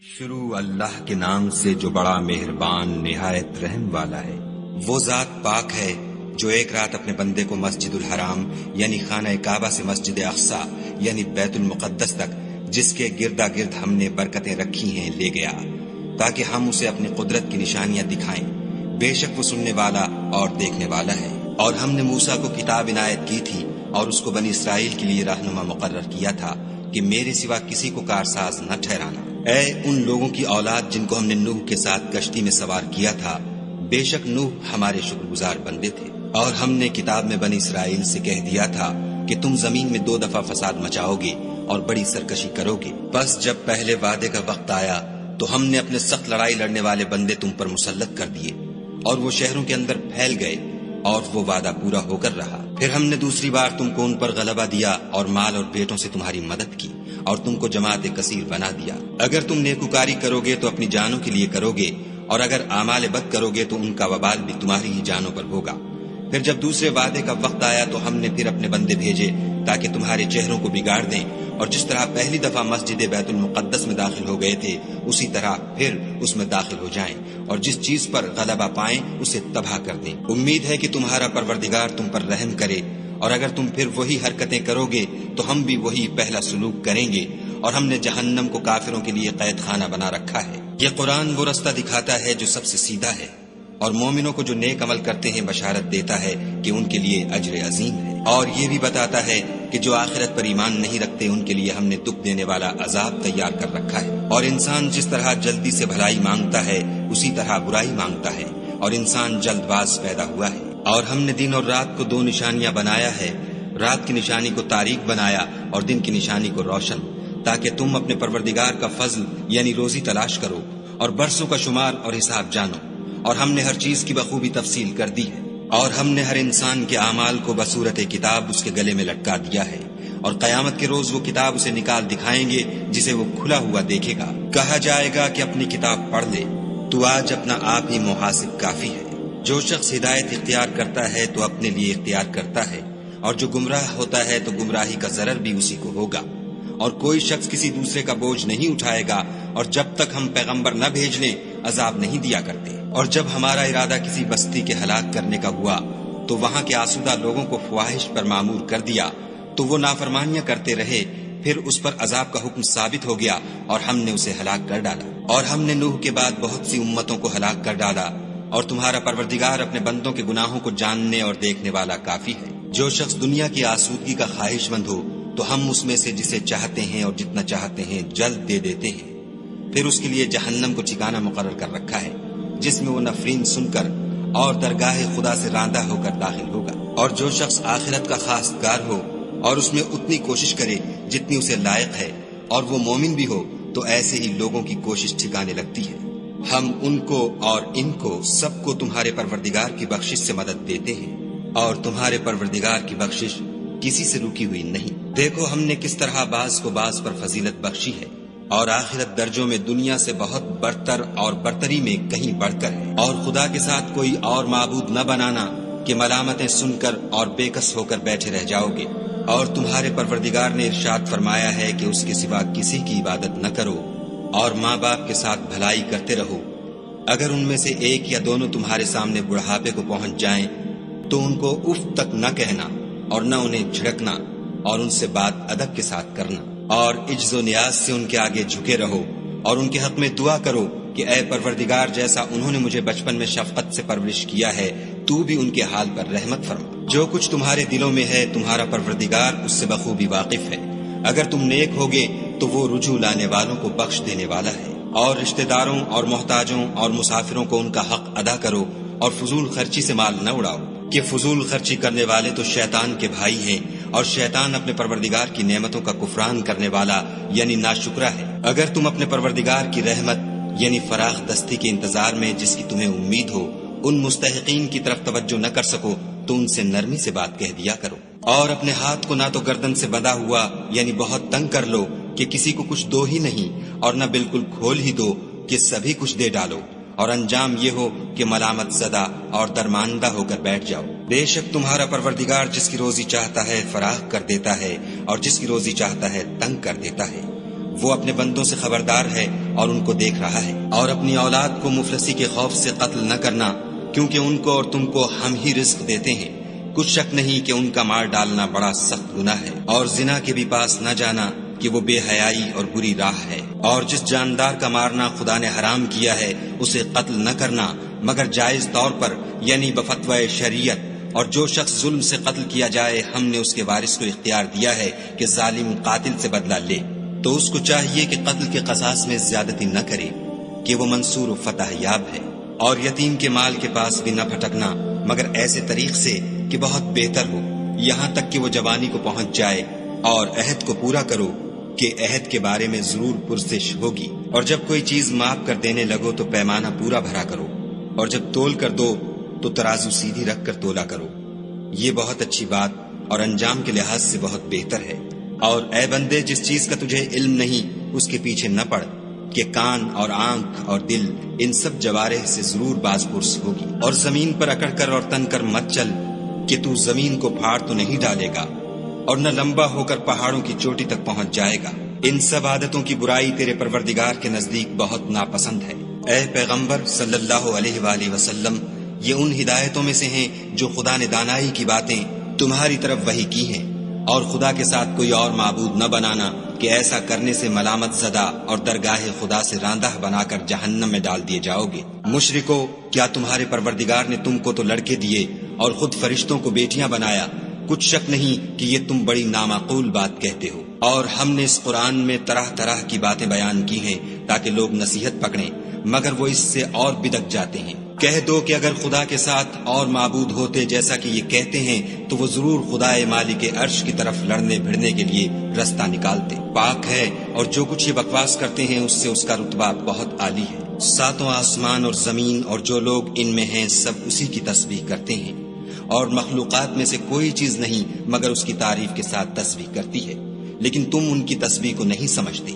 شروع اللہ کے نام سے جو بڑا مہربان نہایت رحم والا ہے۔ وہ ذات پاک ہے جو ایک رات اپنے بندے کو مسجد الحرام یعنی خانہ کعبہ سے مسجد اقصی یعنی بیت المقدس تک، جس کے گردا گرد ہم نے برکتیں رکھی ہیں، لے گیا تاکہ ہم اسے اپنی قدرت کی نشانیاں دکھائیں۔ بے شک وہ سننے والا اور دیکھنے والا ہے۔ اور ہم نے موسیٰ کو کتاب عنایت کی تھی اور اس کو بنی اسرائیل کے لیے رہنما مقرر کیا تھا کہ میرے سوا کسی کو کارساز نہ ٹھہرانا۔ اے ان لوگوں کی اولاد جن کو ہم نے نوح کے ساتھ کشتی میں سوار کیا تھا، بے شک نوح ہمارے شکر گزار بندے تھے۔ اور ہم نے کتاب میں بنی اسرائیل سے کہہ دیا تھا کہ تم زمین میں 2 دفعہ فساد مچاؤ گے اور بڑی سرکشی کرو گے۔ بس جب پہلے وعدے کا وقت آیا تو ہم نے اپنے سخت لڑائی لڑنے والے بندے تم پر مسلط کر دیے، اور وہ شہروں کے اندر پھیل گئے، اور وہ وعدہ پورا ہو کر رہا۔ پھر ہم نے دوسری بار تم کو ان پر غلبہ دیا اور مال اور بیٹوں سے تمہاری مدد کی، اور تم کو جماعت کثیر بنا دیا۔ اگر تم نیکوکاری کرو گے تو اپنی جانوں کے لیے کرو گے، اور اگر اعمال بد کرو گے تو ان کا وبال بھی تمہاری ہی جانوں پر ہوگا۔ پھر جب دوسرے وعدے کا وقت آیا تو ہم نے پھر اپنے بندے بھیجے تاکہ تمہارے چہروں کو بگاڑ دیں، اور جس طرح پہلی دفعہ مسجد بیت المقدس میں داخل ہو گئے تھے اسی طرح پھر اس میں داخل ہو جائیں، اور جس چیز پر غلبہ پائیں اسے تباہ کر دیں۔ امید ہے کہ تمہارا پروردگار تم پر رحم کرے، اور اگر تم پھر وہی حرکتیں کرو گے تو ہم بھی وہی پہلا سلوک کریں گے، اور ہم نے جہنم کو کافروں کے لیے قید خانہ بنا رکھا ہے۔ یہ قرآن وہ رستہ دکھاتا ہے جو سب سے سیدھا ہے، اور مومنوں کو جو نیک عمل کرتے ہیں بشارت دیتا ہے کہ ان کے لیے اجر عظیم ہے، اور یہ بھی بتاتا ہے کہ جو آخرت پر ایمان نہیں رکھتے ان کے لیے ہم نے دکھ دینے والا عذاب تیار کر رکھا ہے۔ اور انسان جس طرح جلدی سے بھلائی مانگتا ہے اسی طرح برائی مانگتا ہے، اور انسان جلد باز پیدا ہوا ہے۔ اور ہم نے دن اور رات کو 2 نشانیاں بنایا ہے، رات کی نشانی کو تاریک بنایا اور دن کی نشانی کو روشن، تاکہ تم اپنے پروردگار کا فضل یعنی روزی تلاش کرو اور برسوں کا شمار اور حساب جانو۔ اور ہم نے ہر چیز کی بخوبی تفصیل کر دی ہے، اور ہم نے ہر انسان کے اعمال کو بصورت کتاب اس کے گلے میں لٹکا دیا ہے، اور قیامت کے روز وہ کتاب اسے نکال دکھائیں گے جسے وہ کھلا ہوا دیکھے گا۔ کہا جائے گا کہ اپنی کتاب پڑھ لے، تو آج اپنا آپ ہی محاسب کافی ہے۔ جو شخص ہدایت اختیار کرتا ہے تو اپنے لیے اختیار کرتا ہے، اور جو گمراہ ہوتا ہے تو گمراہی کا ضرر بھی اسی کو ہوگا۔ اور کوئی شخص کسی دوسرے کا بوجھ نہیں اٹھائے گا، اور جب تک ہم پیغمبر نہ بھیج لیں عذاب نہیں دیا کرتے۔ اور جب ہمارا ارادہ کسی بستی کے ہلاک کرنے کا ہوا تو وہاں کے آسودہ لوگوں کو فواہش پر معمور کر دیا، تو وہ نافرمانیاں کرتے رہے، پھر اس پر عذاب کا حکم ثابت ہو گیا اور ہم نے اسے ہلاک کر ڈالا۔ اور ہم نے نوح کے بعد بہت سی امتوں کو ہلاک کر ڈالا، اور تمہارا پروردگار اپنے بندوں کے گناہوں کو جاننے اور دیکھنے والا کافی ہے۔ جو شخص دنیا کی آسودگی کا خواہش مند ہو تو ہم اس میں سے جسے چاہتے ہیں اور جتنا چاہتے ہیں جلد دے دیتے ہیں، پھر اس کے لیے جہنم کو ٹھکانہ مقرر کر رکھا ہے، جس میں وہ نفرین سن کر اور درگاہ خدا سے راندہ ہو کر داخل ہوگا۔ اور جو شخص آخرت کا خواستگار ہو اور اس میں اتنی کوشش کرے جتنی اسے لائق ہے، اور وہ مومن بھی ہو، تو ایسے ہی لوگوں کی کوشش ٹھکانے لگتی ہے۔ ہم ان کو اور ان کو سب کو تمہارے پروردگار کی بخشش سے مدد دیتے ہیں، اور تمہارے پروردگار کی بخشش کسی سے رکی ہوئی نہیں۔ دیکھو ہم نے کس طرح بعض کو بعض پر فضیلت بخشی ہے، اور آخرت درجوں میں دنیا سے بہت برتر اور برتری میں کہیں بڑھ کر ہے۔ اور خدا کے ساتھ کوئی اور معبود نہ بنانا کہ ملامتیں سن کر اور بے کس ہو کر بیٹھے رہ جاؤ گے۔ اور تمہارے پروردگار نے ارشاد فرمایا ہے کہ اس کے سوا کسی کی عبادت نہ کرو، اور ماں باپ کے ساتھ بھلائی کرتے رہو۔ اگر ان میں سے ایک یا دونوں تمہارے سامنے بڑھاپے کو پہنچ جائیں تو ان کو اف تک نہ کہنا، اور نہ انہیں جھڑکنا، اور ان سے بات ادب کے ساتھ کرنا، اور عجز و نیاز سے ان کے آگے جھکے رہو، اور ان کے حق میں دعا کرو کہ اے پروردگار، جیسا انہوں نے مجھے بچپن میں شفقت سے پرورش کیا ہے تو بھی ان کے حال پر رحمت فرما۔ جو کچھ تمہارے دلوں میں ہے تمہارا پروردگار اس سے بخوبی واقف ہے۔ اگر تم نیک ہوگے تو وہ رجوع لانے والوں کو بخش دینے والا ہے۔ اور رشتہ داروں اور محتاجوں اور مسافروں کو ان کا حق ادا کرو، اور فضول خرچی سے مال نہ اڑاؤ، کہ فضول خرچی کرنے والے تو شیطان کے بھائی ہیں، اور شیطان اپنے پروردگار کی نعمتوں کا کفران کرنے والا یعنی ناشکرا ہے۔ اگر تم اپنے پروردگار کی رحمت یعنی فراخ دستی کے انتظار میں جس کی تمہیں امید ہو ان مستحقین کی طرف توجہ نہ کر سکو تو ان سے نرمی سے بات کہہ دیا کرو، اور اپنے ہاتھ کو نہ تو گردن سے بندھا ہوا یعنی بہت تنگ کر لو کہ کسی کو کچھ دو ہی نہیں، اور نہ بالکل کھول ہی دو کہ سبھی کچھ دے ڈالو، اور انجام یہ ہو کہ ملامت زدہ اور درماندہ ہو کر بیٹھ جاؤ۔ بے شک تمہارا پروردگار جس کی روزی چاہتا ہے فراخ کر دیتا ہے، اور جس کی روزی چاہتا ہے تنگ کر دیتا ہے۔ وہ اپنے بندوں سے خبردار ہے اور ان کو دیکھ رہا ہے۔ اور اپنی اولاد کو مفلسی کے خوف سے قتل نہ کرنا، کیونکہ ان کو اور تم کو ہم ہی رزق دیتے ہیں۔ کچھ شک نہیں کہ ان کا مار ڈالنا بڑا سخت گناہ ہے، اور زنا کے بھی پاس نہ جانا کہ وہ بے حیائی اور بری راہ ہے۔ اور جس جاندار کا مارنا خدا نے حرام کیا ہے اسے قتل نہ کرنا مگر جائز طور پر، یعنی بفتوی شریعت۔ اور جو شخص ظلم سے قتل کیا جائے ہم نے اس کے وارث کو اختیار دیا ہے کہ ظالم قاتل سے بدلہ لے، تو اس کو چاہیے کہ قتل کے قصاص میں زیادتی نہ کرے، کہ وہ منصور و فتح یاب ہے۔ اور یتیم کے مال کے پاس بھی نہ پھٹکنا مگر ایسے طریق سے کہ بہت بہتر ہو، یہاں تک کہ وہ جوانی کو پہنچ جائے۔ اور عہد کو پورا کرو کہ عہد کے بارے میں ضرور پرسش ہوگی۔ اور جب کوئی چیز معاف کر دینے لگو تو پیمانہ پورا بھرا کرو، اور جب تول کر دو تو ترازو سیدھی رکھ کر تولا کرو، یہ بہت اچھی بات اور انجام کے لحاظ سے بہت بہتر ہے۔ اور اے بندے، جس چیز کا تجھے علم نہیں اس کے پیچھے نہ پڑ، کہ کان اور آنکھ اور دل ان سب جوارح سے ضرور باز پرس ہوگی۔ اور زمین پر اکڑ کر اور تن کر مت چل کہ تو زمین کو پھاڑ تو نہیں ڈالے گا، اور نہ لمبا ہو کر پہاڑوں کی چوٹی تک پہنچ جائے گا۔ ان سب عادتوں کی برائی تیرے پروردگار کے نزدیک بہت ناپسند ہے۔ اے پیغمبر صلی اللہ علیہ وآلہ وسلم، یہ ان ہدایتوں میں سے ہیں جو خدا نے دانائی کی باتیں تمہاری طرف وحی کی ہیں، اور خدا کے ساتھ کوئی اور معبود نہ بنانا کہ ایسا کرنے سے ملامت زدہ اور درگاہ خدا سے راندہ بنا کر جہنم میں ڈال دیے جاؤ گے۔ مشرکو، کیا تمہارے پروردگار نے تم کو تو لڑکے دیے اور خود فرشتوں کو بیٹیاں بنایا؟ کچھ شک نہیں کہ یہ تم بڑی نامعقول بات کہتے ہو۔ اور ہم نے اس قرآن میں طرح طرح کی باتیں بیان کی ہیں تاکہ لوگ نصیحت پکڑیں، مگر وہ اس سے اور بدک جاتے ہیں۔ کہہ دو کہ اگر خدا کے ساتھ اور معبود ہوتے جیسا کہ یہ کہتے ہیں تو وہ ضرور خدائے مالک عرش کی طرف لڑنے بھڑنے کے لیے رستہ نکالتے۔ پاک ہے اور جو کچھ یہ بکواس کرتے ہیں اس سے اس کا رتبہ بہت عالی ہے۔ ساتوں آسمان اور زمین اور جو لوگ ان میں ہیں سب اسی کی تسبیح کرتے ہیں، اور مخلوقات میں سے کوئی چیز نہیں مگر اس کی تعریف کے ساتھ تسبیح کرتی ہے، لیکن تم ان کی تسبیح کو نہیں سمجھتے۔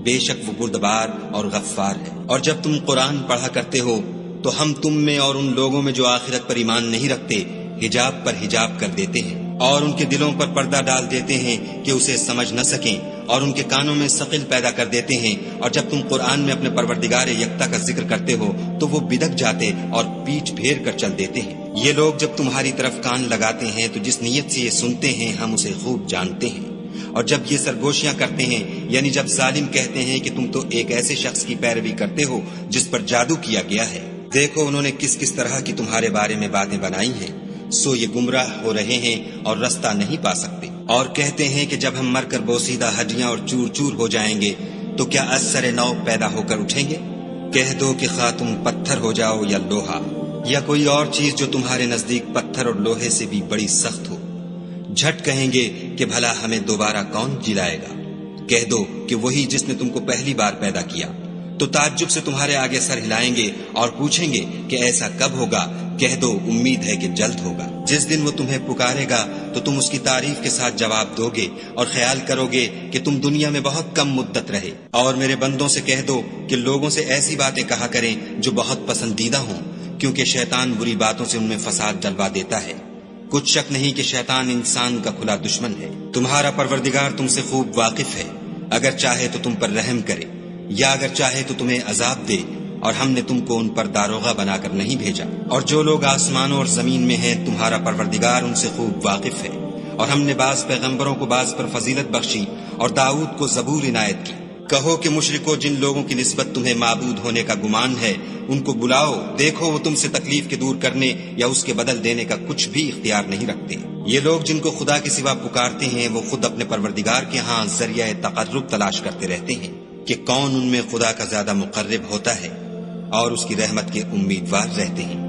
بے شک وہ بردبار اور غفار ہے۔ اور جب تم قرآن پڑھا کرتے ہو تو ہم تم میں اور ان لوگوں میں جو آخرت پر ایمان نہیں رکھتے حجاب پر حجاب کر دیتے ہیں، اور ان کے دلوں پر پردہ ڈال دیتے ہیں کہ اسے سمجھ نہ سکیں، اور ان کے کانوں میں ثقل پیدا کر دیتے ہیں۔ اور جب تم قرآن میں اپنے پروردگار یکتا کا ذکر کرتے ہو تو وہ بدک جاتے اور پیٹھ پھیر کر چل دیتے ہیں۔ یہ لوگ جب تمہاری طرف کان لگاتے ہیں تو جس نیت سے یہ سنتے ہیں ہم اسے خوب جانتے ہیں، اور جب یہ سرگوشیاں کرتے ہیں، یعنی جب ظالم کہتے ہیں کہ تم تو ایک ایسے شخص کی پیروی کرتے ہو جس پر جادو کیا گیا ہے، دیکھو انہوں نے کس کس طرح کی تمہارے بارے میں باتیں بنائی ہیں، سو یہ گمراہ ہو رہے ہیں اور رستہ نہیں پا سکتے۔ اور کہتے ہیں کہ جب ہم مر کر بوسیدہ ہڈیاں اور چور چور ہو جائیں گے تو کیا از سر نو پیدا ہو کر اٹھیں گے؟ کہہ دو کہ خواہ تم پتھر ہو جاؤ یا لوہا یا کوئی اور چیز جو تمہارے نزدیک پتھر اور لوہے سے بھی بڑی سخت ہو، جھٹ کہیں گے کہ بھلا ہمیں دوبارہ کون جلائے گا؟ کہہ دو کہ وہی جس نے تم کو پہلی بار پیدا کیا، تو تعجب سے تمہارے آگے سر ہلائیں گے اور پوچھیں گے کہ ایسا کب ہوگا؟ کہہ دو امید ہے کہ جلد ہوگا۔ جس دن وہ تمہیں پکارے گا تو تم اس کی تعریف کے ساتھ جواب دو گے اور خیال کرو گے کہ تم دنیا میں بہت کم مدت رہے۔ اور میرے بندوں سے کہہ دو کہ لوگوں سے ایسی باتیں کہا کریں جو بہت پسندیدہ ہوں، کیونکہ شیطان بری باتوں سے ان میں فساد ڈلوا دیتا ہے۔ کچھ شک نہیں کہ شیطان انسان کا کھلا دشمن ہے۔ تمہارا پروردگار تم سے خوب واقف ہے، اگر چاہے تو تم پر رحم کرے یا اگر چاہے تو تمہیں عذاب دے، اور ہم نے تم کو ان پر داروغہ بنا کر نہیں بھیجا۔ اور جو لوگ آسمانوں اور زمین میں ہیں تمہارا پروردگار ان سے خوب واقف ہے۔ اور ہم نے بعض پیغمبروں کو بعض پر فضیلت بخشی اور داؤد کو زبور عنایت کی۔ کہو کہ مشرکو، جن لوگوں کی نسبت تمہیں معبود ہونے کا گمان ہے ان کو بلاؤ، دیکھو وہ تم سے تکلیف کے دور کرنے یا اس کے بدل دینے کا کچھ بھی اختیار نہیں رکھتے۔ یہ لوگ جن کو خدا کے سوا پکارتے ہیں وہ خود اپنے پروردگار کے ہاں ذریعہ تقرب تلاش کرتے رہتے ہیں کہ کون ان میں خدا کا زیادہ مقرب ہوتا ہے، اور اس کی رحمت کے امیدوار رہتے ہیں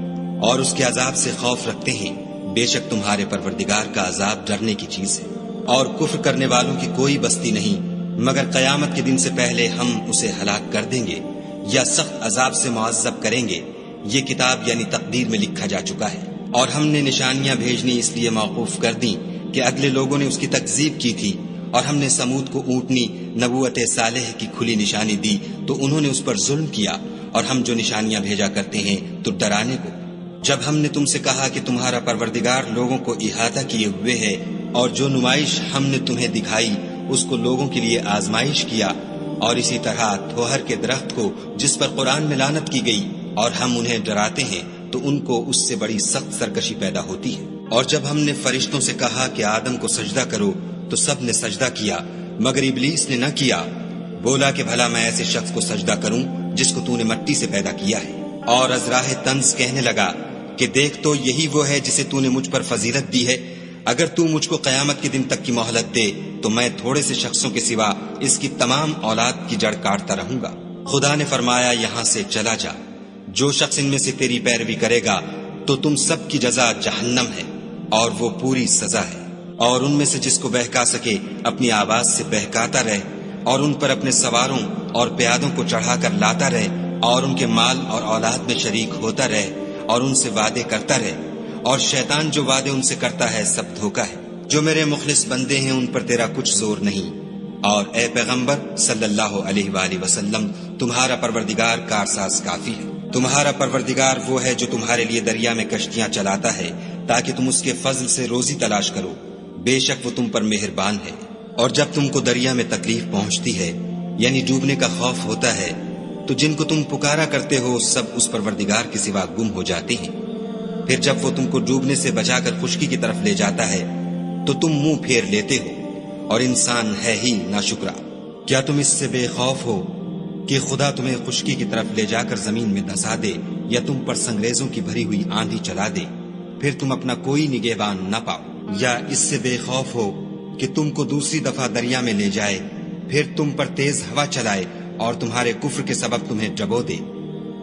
اور اس کے عذاب سے خوف رکھتے ہیں۔ بے شک تمہارے پروردگار کا عذاب ڈرنے کی چیز ہے، اور کفر کرنے والوں کی کوئی بستی نہیں مگر قیامت کے دن سے پہلے ہم اسے ہلاک کر دیں گے یا سخت عذاب سے معذب کریں گے۔ یہ کتاب یعنی تقدیر میں لکھا جا چکا ہے۔ اور ہم نے نشانیاں بھیجنی اس لیے موقوف کر دیں کہ اگلے لوگوں نے اس کی تکذیب کی تھی، اور ہم نے سمود کو اونٹنی نبوت صالح کی کھلی نشانی دی تو انہوں نے اس پر ظلم کیا، اور ہم جو نشانیاں بھیجا کرتے ہیں تو ڈرانے کو۔ جب ہم نے تم سے کہا کہ تمہارا پروردگار لوگوں کو احاطہ کیے ہوئے ہے، اور جو نمائش ہم نے تمہیں دکھائی اس کو لوگوں کے لیے آزمائش کیا، اور اسی طرح تھوہر کے درخت کو جس پر قرآن میں لعنت کی گئی اور ہم انہیں ڈراتے ہیں تو ان کو اس سے بڑی سخت سرکشی پیدا ہوتی ہے۔ اور جب ہم نے فرشتوں سے کہا کہ آدم کو سجدہ کرو تو سب نے سجدہ کیا مگر ابلیس نے نہ کیا، بولا کہ بھلا میں ایسے شخص کو سجدہ کروں جس کو تو نے مٹی سے پیدا کیا ہے۔ اور ازراہ طنز کہنے لگا کہ دیکھ تو یہی وہ ہے جسے تو نے مجھ پر فضیلت دی ہے، اگر تو مجھ کو قیامت کے دن تک کی مہلت دے تو میں تھوڑے سے شخصوں کے سوا اس کی تمام اولاد کی جڑ کاٹتا رہوں گا۔ خدا نے فرمایا یہاں سے چلا جا، جو شخص ان میں سے تیری پیروی کرے گا تو تم سب کی جزا جہنم ہے اور وہ پوری سزا ہے، اور ان میں سے جس کو بہکا سکے اپنی آواز سے بہکاتا رہے، اور ان پر اپنے سواروں اور پیادوں کو چڑھا کر لاتا رہے، اور ان کے مال اور اولاد میں شریک ہوتا رہے، اور ان سے وعدے کرتا رہے، اور شیطان جو وعدے ان سے کرتا ہے سب دھوکا ہے۔ جو میرے مخلص بندے ہیں ان پر تیرا کچھ زور نہیں، اور اے پیغمبر صلی اللہ علیہ وآلہ وسلم تمہارا پروردگار کارساز کافی ہے۔ تمہارا پروردگار وہ ہے جو تمہارے لیے دریا میں کشتیاں چلاتا ہے تاکہ تم اس کے فضل سے روزی تلاش کرو، بے شک وہ تم پر مہربان ہے۔ اور جب تم کو دریا میں تکلیف پہنچتی ہے یعنی ڈوبنے کا خوف ہوتا ہے تو جن کو تم پکارا کرتے ہو سب اس پروردگار کے سوا گم ہو جاتے ہیں، پھر جب وہ تم کو ڈوبنے سے بچا کر خشکی کی طرف لے جاتا ہے تو تم منہ پھیر لیتے ہو، اور انسان ہے ہی ناشکرا۔ کیا تم اس سے بے خوف ہو کہ خدا تمہیں خشکی کی طرف لے جا کر زمین میں دھسا دے یا تم پر سنگریزوں کی بھری ہوئی آندھی چلا دے، پھر تم اپنا کوئی نگہبان نہ پاؤ؟ یا اس سے بے خوف ہو کہ تم کو دوسری دفعہ دریا میں لے جائے، پھر تم پر تیز ہوا چلائے اور تمہارے کفر کے سبب تمہیں ڈبو دے،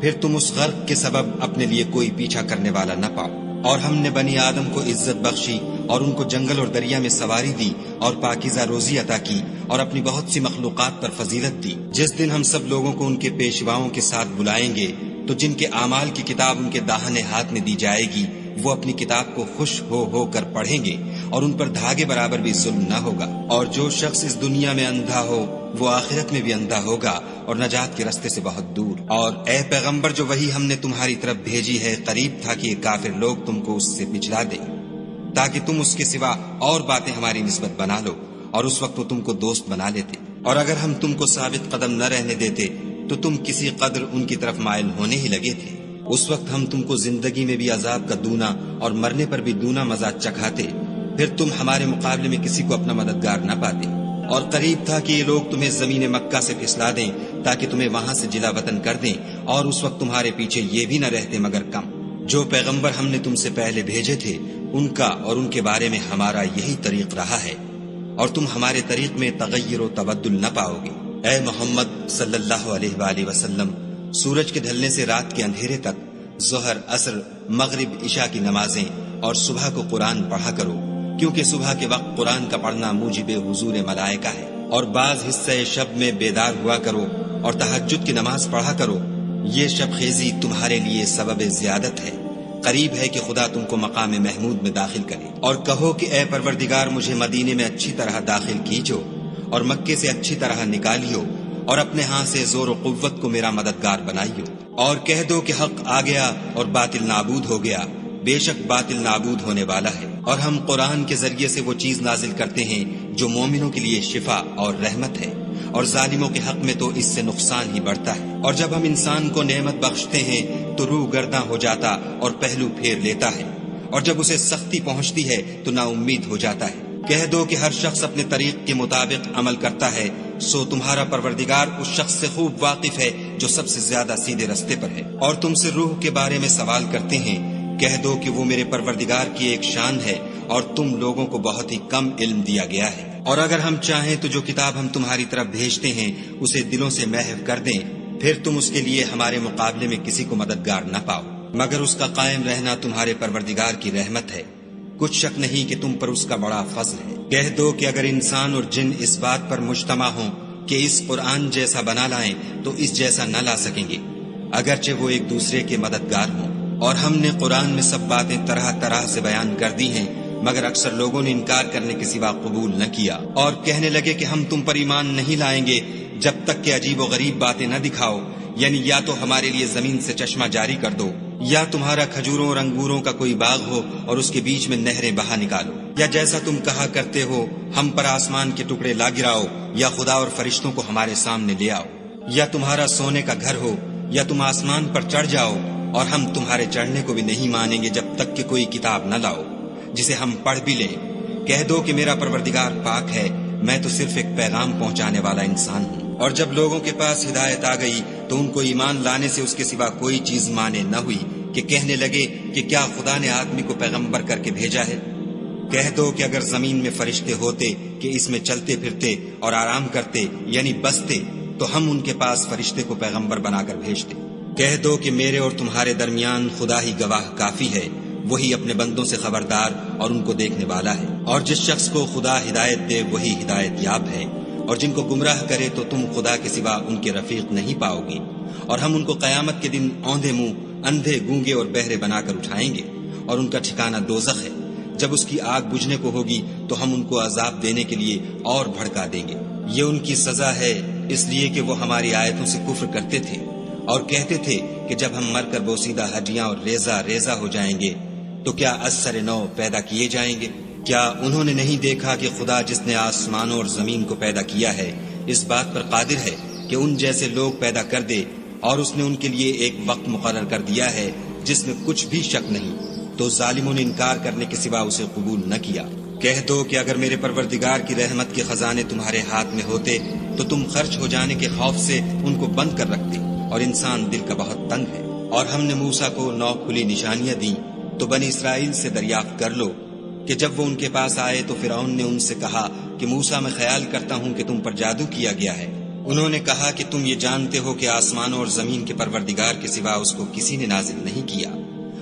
پھر تم اس غرق کے سبب اپنے لیے کوئی پیچھا کرنے والا نہ پاؤ؟ اور ہم نے بنی آدم کو عزت بخشی اور ان کو جنگل اور دریا میں سواری دی اور پاکیزہ روزی عطا کی اور اپنی بہت سی مخلوقات پر فضیلت دی۔ جس دن ہم سب لوگوں کو ان کے پیشواؤں کے ساتھ بلائیں گے تو جن کے اعمال کی کتاب ان کے داہنے ہاتھ میں دی جائے گی وہ اپنی کتاب کو خوش ہو کر پڑھیں گے اور ان پر دھاگے برابر بھی ظلم نہ ہوگا۔ اور جو شخص اس دنیا میں اندھا ہو وہ آخرت میں بھی اندھا ہوگا اور نجات کے رستے سے بہت دور۔ اور اے پیغمبر جو وہی ہم نے تمہاری طرف بھیجی ہے قریب تھا کہ یہ کافر لوگ تم کو اس سے پچھلا دیں تاکہ تم اس کے سوا اور باتیں ہماری نسبت بنا لو، اور اس وقت وہ تم کو دوست بنا لیتے۔ اور اگر ہم تم کو ثابت قدم نہ رہنے دیتے تو تم کسی قدر ان کی طرف مائل ہونے ہی لگے تھے۔ اس وقت ہم تم کو زندگی میں بھی عذاب کا دونا اور مرنے پر بھی دونا مزہ چکھاتے، پھر تم ہمارے مقابلے میں کسی کو اپنا مددگار نہ پاتے۔ اور قریب تھا کہ یہ لوگ تمہیں زمین مکہ سے پھسلا دیں تاکہ تمہیں وہاں سے جلا وطن کر دیں، اور اس وقت تمہارے پیچھے یہ بھی نہ رہتے مگر کم۔ جو پیغمبر ہم نے تم سے پہلے بھیجے تھے ان کا اور ان کے بارے میں ہمارا یہی طریق رہا ہے، اور تم ہمارے طریق میں تغیر و تبدل نہ پاؤ گے۔ اے محمد صلی اللہ علیہ وآلہ وسلم سورج کے ڈھلنے سے رات کے اندھیرے تک ظہر، عصر، مغرب، عشاء کی نمازیں اور صبح کو قرآن پڑھا کرو، کیونکہ صبح کے وقت قرآن کا پڑھنا موجب حضور ملائکہ ہے۔ اور بعض حصہ شب میں بیدار ہوا کرو اور تہجد کی نماز پڑھا کرو، یہ شب خیزی تمہارے لیے سبب زیادت ہے، قریب ہے کہ خدا تم کو مقام محمود میں داخل کرے۔ اور کہو کہ اے پروردگار مجھے مدینے میں اچھی طرح داخل کیجو اور مکے سے اچھی طرح نکالیو، اور اپنے ہاں سے زور و قوت کو میرا مددگار بنائیو۔ اور کہہ دو کہ حق آ گیا اور باطل نابود ہو گیا، بے شک باطل نابود ہونے والا ہے۔ اور ہم قرآن کے ذریعے سے وہ چیز نازل کرتے ہیں جو مومنوں کے لیے شفا اور رحمت ہے، اور ظالموں کے حق میں تو اس سے نقصان ہی بڑھتا ہے۔ اور جب ہم انسان کو نعمت بخشتے ہیں تو روح گرداں ہو جاتا اور پہلو پھیر لیتا ہے، اور جب اسے سختی پہنچتی ہے تو نا امید ہو جاتا ہے۔ کہہ دو کہ ہر شخص اپنے طریق کے مطابق عمل کرتا ہے، سو تمہارا پروردگار اس شخص سے خوب واقف ہے جو سب سے زیادہ سیدھے رستے پر ہے۔ اور تم سے روح کے بارے میں سوال کرتے ہیں، کہہ دو کہ وہ میرے پروردگار کی ایک شان ہے اور تم لوگوں کو بہت ہی کم علم دیا گیا ہے۔ اور اگر ہم چاہیں تو جو کتاب ہم تمہاری طرف بھیجتے ہیں اسے دلوں سے محو کر دیں، پھر تم اس کے لیے ہمارے مقابلے میں کسی کو مددگار نہ پاؤ، مگر اس کا قائم رہنا تمہارے پروردگار کی رحمت ہے، کچھ شک نہیں کہ تم پر اس کا بڑا فضل ہے۔ کہہ دو کہ اگر انسان اور جن اس بات پر مجتمع ہوں کہ اس قرآن جیسا بنا لائیں تو اس جیسا نہ لا سکیں گے، اگرچہ وہ ایک دوسرے کے مددگار ہوں۔ اور ہم نے قرآن میں سب باتیں طرح طرح سے بیان کر دی ہیں، مگر اکثر لوگوں نے انکار کرنے کے سوا قبول نہ کیا، اور کہنے لگے کہ ہم تم پر ایمان نہیں لائیں گے جب تک کہ عجیب و غریب باتیں نہ دکھاؤ، یعنی یا تو ہمارے لیے زمین سے چشمہ جاری کر دو یا تمہارا کھجوروں اور انگوروں کا کوئی باغ ہو اور اس کے بیچ میں نہریں بہا نکالو، یا جیسا تم کہا کرتے ہو ہم پر آسمان کے ٹکڑے لا گراؤ، یا خدا اور فرشتوں کو ہمارے سامنے لے آؤ، یا تمہارا سونے کا گھر ہو، یا تم آسمان پر چڑھ جاؤ اور ہم تمہارے چڑھنے کو بھی نہیں مانیں گے جب تک کہ کوئی کتاب نہ لاؤ جسے ہم پڑھ بھی لیں۔ کہہ دو کہ میرا پروردگار پاک ہے، میں تو صرف ایک پیغام پہنچانے والا انسان ہوں۔ اور جب لوگوں کے پاس ہدایت آ گئی تو ان کو ایمان لانے سے اس کے سوا کوئی چیز مانے نہ ہوئی کہ کہنے لگے کہ کیا خدا نے آدمی کو پیغمبر کر کے بھیجا ہے؟ کہہ دو کہ اگر زمین میں فرشتے ہوتے کہ اس میں چلتے پھرتے اور آرام کرتے یعنی بستے تو ہم ان کے پاس فرشتے کو پیغمبر بنا کر بھیجتے۔ کہہ دو کہ میرے اور تمہارے درمیان خدا ہی گواہ کافی ہے، وہی اپنے بندوں سے خبردار اور ان کو دیکھنے والا ہے۔ اور جس شخص کو خدا ہدایت دے وہی ہدایت یاب ہے، اور جن کو گمراہ کرے تو تم خدا کے سوا ان کے رفیق نہیں پاؤ گی۔ اور ہم ان کو قیامت کے دن اوندھے منہ، اندھے، گونگے اور بہرے بنا کر اٹھائیں گے، اور ان کا ٹھکانہ دوزخ ہے۔ جب اس کی آگ بجھنے کو ہوگی تو ہم ان کو عذاب دینے کے لیے اور بھڑکا دیں گے۔ یہ ان کی سزا ہے اس لیے کہ وہ ہماری آیتوں سے کفر کرتے تھے اور کہتے تھے کہ جب ہم مر کر بوسیدہ ہڈیاں اور ریزہ ریزہ ہو جائیں گے تو کیا از سر نو پیدا کیے جائیں گے؟ کیا انہوں نے نہیں دیکھا کہ خدا جس نے آسمانوں اور زمین کو پیدا کیا ہے اس بات پر قادر ہے کہ ان جیسے لوگ پیدا کر دے، اور اس نے ان کے لیے ایک وقت مقرر کر دیا ہے جس میں کچھ بھی شک نہیں، تو ظالموں نے انکار کرنے کے سوا اسے قبول نہ کیا۔ کہہ دو کہ اگر میرے پروردگار کی رحمت کے خزانے تمہارے ہاتھ میں ہوتے تو تم خرچ ہو جانے کے خوف سے ان کو بند کر رکھتے، اور انسان دل کا بہت تنگ ہے۔ اور ہم نے موسیٰ کو 9 کھلی نشانیاں دیں تو بنی اسرائیل سے دریافت کر لو کہ جب وہ ان کے پاس آئے تو فرعون نے ان سے کہا کہ موسیٰ میں خیال کرتا ہوں کہ تم پر جادو کیا گیا ہے۔ انہوں نے کہا کہ تم یہ جانتے ہو کہ آسمانوں اور زمین کے پروردگار کے سوا اس کو کسی نے نازل نہیں کیا،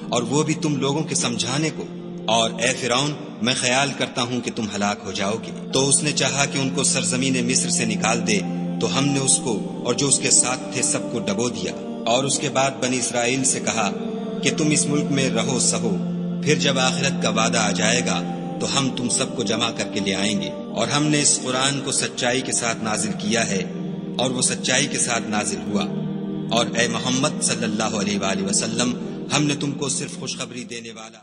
اور وہ بھی تم لوگوں کے سمجھانے کو، اور اے فرعون میں خیال کرتا ہوں کہ تم ہلاک ہو جاؤ گے۔ تو اس نے چاہا کہ ان کو سرزمین مصر سے نکال دے، تو ہم نے اس کو اور جو اس کے ساتھ تھے سب کو ڈبو دیا، اور اس کے بعد بنی اسرائیل سے کہا کہ تم اس ملک میں رہو سہو، پھر جب آخرت کا وعدہ آ جائے گا تو ہم تم سب کو جمع کر کے لے آئیں گے۔ اور ہم نے اس قرآن کو سچائی کے ساتھ نازل کیا ہے، اور وہ سچائی کے ساتھ نازل ہوا۔ اور اے محمد صلی اللہ علیہ وآلہ وسلم ہم نے تم کو صرف خوشخبری دینے والا